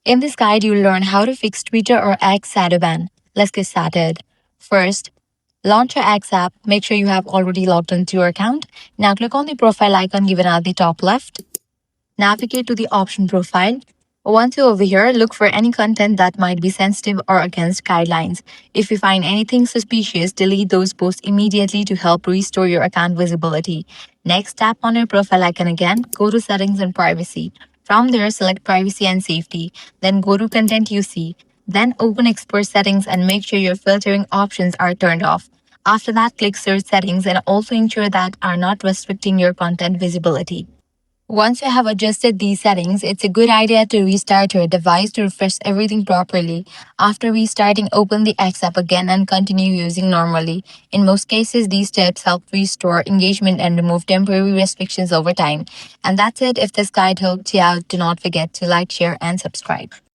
In this guide, you'll learn how to fix Twitter or X Shadowban. Let's get started. First, launch your X app. Make sure you have already logged into your account. Now click on the profile icon given at the top left. Navigate to the option profile. Once you're over here, look for any content that might be sensitive or against guidelines. If you find anything suspicious, delete those posts immediately to help restore your account visibility. Next, tap on your profile icon again, go to settings and privacy. From there, select privacy and safety. Then go to content you see. Then open export settings and make sure your filtering options are turned off. After that, click search settings and also ensure that are not restricting your content visibility. Once you have adjusted these settings, it's a good idea to restart your device to refresh everything properly. After restarting, open the X app again and continue using normally. In most cases, these steps help restore engagement and remove temporary restrictions over time. And that's it. If this guide helped you out, do not forget to like, share, and subscribe.